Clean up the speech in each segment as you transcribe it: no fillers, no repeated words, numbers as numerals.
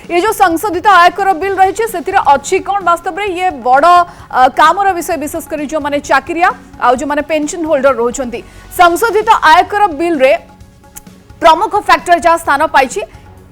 ये जो संशोधित आयकर बिल रही से अच्छी कौन वास्तव में ये बड़ कामर विषय विशेषकर जो मैंने चाकरिया आउ जो मैंने पेंशन होल्डर रोचंती संशोधित आयकर बिल रे प्रमुख फैक्टर जहाँ स्थान पाई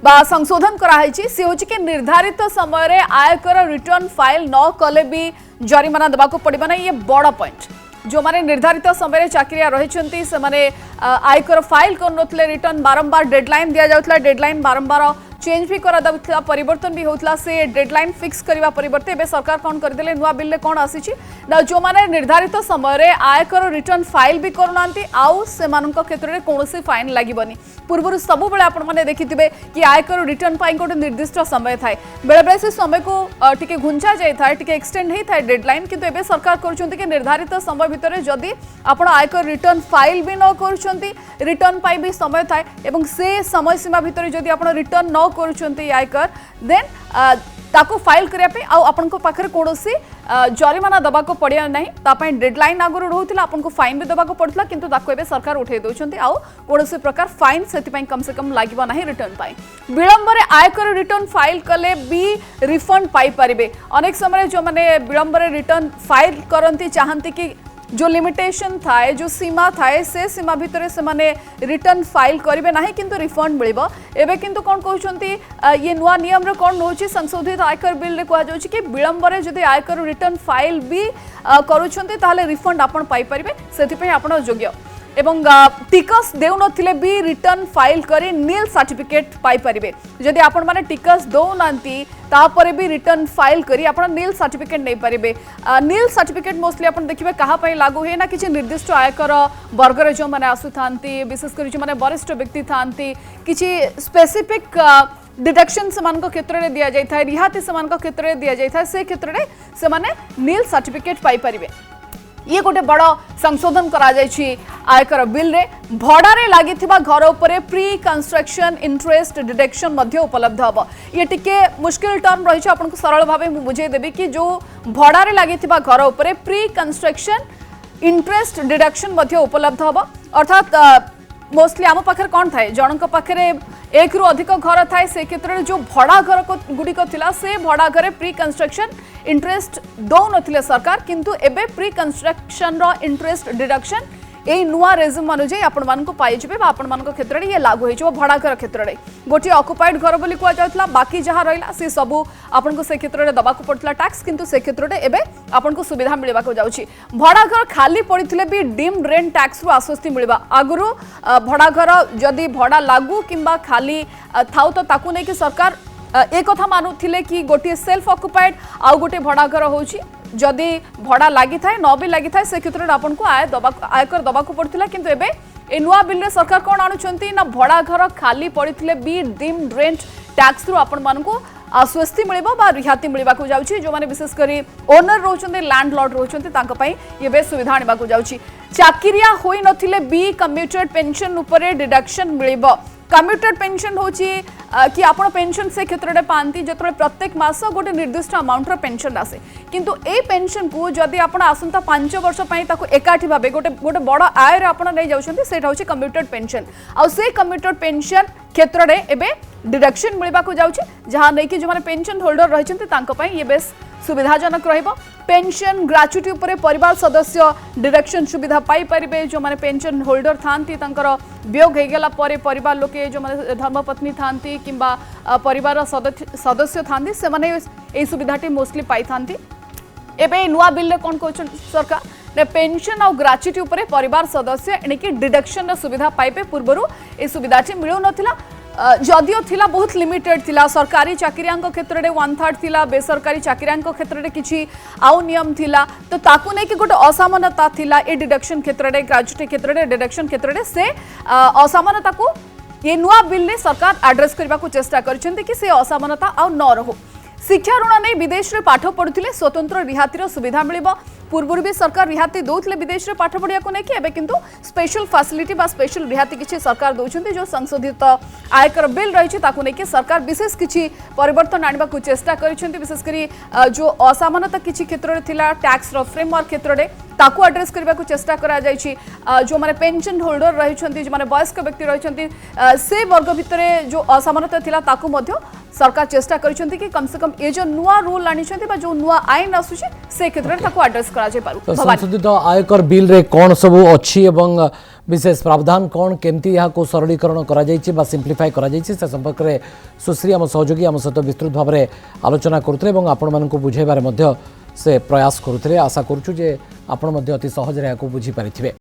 संशोधन कराई सी हूँ कि निर्धारित समय रे आयकर रिटर्न फाइल न कले भी जरिमाना देवाक पड़े ना ये बड़ पॉइंट जो माने निर्धारित समय चाकरिया रही से आयकर फाइल कर रिटर्न बारंबार डेडलाइन दि जाउथला डेडलाइन बारंबार चेंज भी करा दाउथला परिवर्तन भी होतला से डेडलाइन फिक्स करबा परिवर्ते एबे सरकार कोन कर देले नुवा बिल ले कोन आसीची ना जो माने निर्धारित समय रे आयकर रिटर्न फाइल भी करनांती आउ से मानक क्षेत्र रे कोनोसी फाइन लागिबनी पूर्व सब बेले आपण माने देखिथिबे कि आयकर रिटर्न फाइन गोटे निर्दिष्ट समय थाए बेले बेले से समय को टिके घुंचा जाय थाए टिके एक्सटेंड हे थाए डेडलाइन किंतु एबे सरकार करचंती कि निर्धारित समय भितर जदी आपण आयकर रिटर्न फाइल भी न करचंती रिटर्न पाई भी समय थाए एवं से समय सीमा भितर जदी आपण रिटर्न न करूछंती आयकर देन ताको फाइल करिया पे आ आपन को पाखरे कोनोसी जरिमाना दबा को पड़िया नहीं तापय डेडलाइन आगुर रहउतिला आपन को फाइन भी दबा को पड़तला किंतु ताको एबे सरकार उठे दोछंती आ कोनोसी प्रकार फाइन सेति पय कम से कम लागिबा नहीं रिटर्न पाई विलंब रे आयकर रिटर्न फाइल कले भी रिफंड पाई परिबे अनेक समय जो माने विलंब रे रिटर्न फाइल करंती चाहंती कि जो लिमिटेशन थाए जो सीमा थाए से सीमा भितर से माने रिटर्न फाइल करेंगे ना किंतु रिफंड मिलिबो एबे किंतु कोन कहउछंती ये नुआ नियम रे कोन होची संशोधित आयकर बिल रे कहा जाउची कि विलंब रे जदि आयकर रिटर्न फाइल भी करूछंती ताले रिफंड आपण पाई परिबे सेति पय आपण योग्य एवं टिकस देउ नथिले भी रिटर्न फाइल करी नील सर्टिफिकेट पाई परिबे जदि आपण माने टिकस दो नांती तापरे भी रिटर्न फाइल करी आपण नील सर्टिफिकेट नै परिबे नील सर्टिफिकेट मोस्टली आपण देखिबे कहा पय लागू हे ना किछि निर्दिष्ट आयकर वर्ग रे जो माने आसु थांती विशेष करी जो माने वरिष्ठ व्यक्ति थांती किछि स्पेसिफिक डिडक्शन समान क्षेत्र में दि जाए रिहाती समान क्षेत्र में दि जाए से क्षेत्र में से माने नील सर्टिफिकेट पाई परिबे ये गोटे बड़ संशोधन करा जायछि आयकर बिल रे भड़ा रे लागिथिबा घर उपरे प्री कंस्ट्रक्शन इंटरेस्ट डिडक्शन मध्य उपलब्ध हबो ये टिके मुश्किल टर्म रही आपन को सरल भाबे मु बुझे देबी कि जो भड़ा रे लागिथिबा घर उपरे प्री कंस्ट्रक्शन इंटरेस्ट डिडक्शन मध्य उपलब्ध हबो अर्थात मोस्टली आम पाखे कौन थाए जनक पाखे एक रु अधिक घर थाए से क्षेत्र में जो भड़ा घर गुड़िक थिला से भड़ा घर प्री कंस्ट्रक्शन इंटरेस्ट दौ नथिले सरकार किंतु एबे प्री कंस्ट्रक्शन रो इंटरेस्ट डिडक्शन ए नुआ रेजिम अनुଯାୟୀ आपण मान को पाई जिबे बा आपण मान को क्षेत्र रे ये लागू होई जो भड़ा घर क्षेत्र रे गोटी ऑक्युपाइड घर बोली को जाउतला बाकी जहां रहिला से सब आपण को से क्षेत्र रे दबा को पड़तला टैक्स किंतु से क्षेत्र रे एबे आपण को सुविधा मिलबा को जाउची भड़ा घर खाली पड़िथिले भी डीम्ड रेंट टैक्स रो आश्वस्ति मिलबा आगुरु भड़ा घर जदी भड़ा लागू किंबा खाली थाउ तो ताकू नै कि सरकार एक कथा मानुथिले कि गोटी सेल्फ ऑक्युपाइड आ गोटे भड़ा घर होउची जदि भड़ा लगी थाए न भी लगी थाए से क्षेत्र में आपन को आयकर दबा को पड़थिला किंतु एबे ए नुआ बिल रे सरकार कोन आणुचंती ना भड़ा घर खाली पड़िथिले बी डीम्ड रेंट टैक्स रु आपन मान को आश्वस्ति मिलिबो बा रिहाती मिलिबा को जाउची जो माने विशेष करी ओनर रोचंते लैंडलॉर्ड रोचंते तांका पई ये बे सुविधा आनिबा को जाउची चाकरिया होई नथिले बी कम्यूटेड पेंशन ऊपर डिडक्शन मिलिबो कम्यूटेड पेंशन होची कि आपण पेंशन से क्षेत्र में पाती जो प्रत्येक मास गोटे निर्दिष्ट अमाउंट पेंशन आसे किंतु ए पेंशन को जदि आपण आसंता 5 वर्ष पई ताको एकाठी भाबे गोटे गोटे बड़ आय रे आपण नै जाउछंती सेटा होची कम्यूटेड पेंशन आ से कम्यूटेड पेंशन क्षेत्र में एबे डिडक्शन मिलबा को जाउची जहां नै कि जो माने पेंशन होल्डर रहिचंती तांको पई ये बेस सुविधाजनक रहिबो पेंशन ग्रेच्युटी उपरे परिवार सदस्य डिडक्शन सुविधा पाई परिबे जो माने पेंशन होल्डर थांती तांकर वियोग हे गेला परे परिवार लोके जो माने धर्मपत्नी थांती किंबा परिवार सदस्य थांती से माने ए सुविधाटी मोस्टली पाई थांती एबे नुआ बिल रे कोन कहउछन सरकार ने पेंशन और ग्रेच्युटी उपरे परिवार सदस्य एनिकी डिडक्शन सुविधा पाइबे पूर्वरु ए सुविधाटी मिलु नथिला जदियो थिला बहुत लिमिटेड थिला सरकारी चाकरियांक क्षेत्र में 1/3 थिला बेसरकारी चाकरियांक क्षेत्र में किछि आउ नियम थिला तो ताकू नै कि गोटे असमानता थिला ए डिडक्शन क्षेत्र में ग्रेच्युटी क्षेत्र में डिडक्शन क्षेत्र में से असमानता को ये नुआ बिल रे सरकार एड्रेस करबा को चेष्टा करछन्ती कि से असमानता आउ न रहो शिक्षा ऋण नहीं विदेश रे पाठ पढ़ुथिले स्वतंत्र रिहातीर सुविधा मिलिबो पूर्व भी सरकार रिहाती दौले विदेश में पाठ पढ़ा को लेकिन एवं किंतु स्पेशल फैसिलिटी बा स्पेशल रिहाती किसी सरकार दौरान जो संशोधित आयकर बिल रही है सरकार विशेष किसी परिवर्तन आने को चेष्टा कर विशेषकर जो असामानता किसी क्षेत्र में टैक्स फ्रेमवर्क क्षेत्र में ताकू आड्रेस करने को चेष्टा करा जो माने पेंशन होल्डर रही जो माने वयस्क व्यक्ति रही से वर्ग भितर जो असमानता थिला ताकू मध्य सरकार चेष्टा करिसेंती कि कम से कम ये जो नुआ रूल आनी जो नुआ आईन आसुचे से क्षेत्र में ताकू आड्रेस करा जाय पारु। संशोधित आयकर बिल रे कोन सब अछि एवं विशेष प्रावधान कोन केमती यहाँ को सरलीकरण करा जायछि बा सिंप्लीफाई करा जायछि से संपर्क रे सुश्री आम सहयोगी आम सहित विस्तृत भाव में आलोचना करथले एवं आपण मानकु बुझेबारे मध्य से प्रयास करुथे। आशा करूछु जे आपण मध्य अति सहज रे को बुझी पारिथिबे।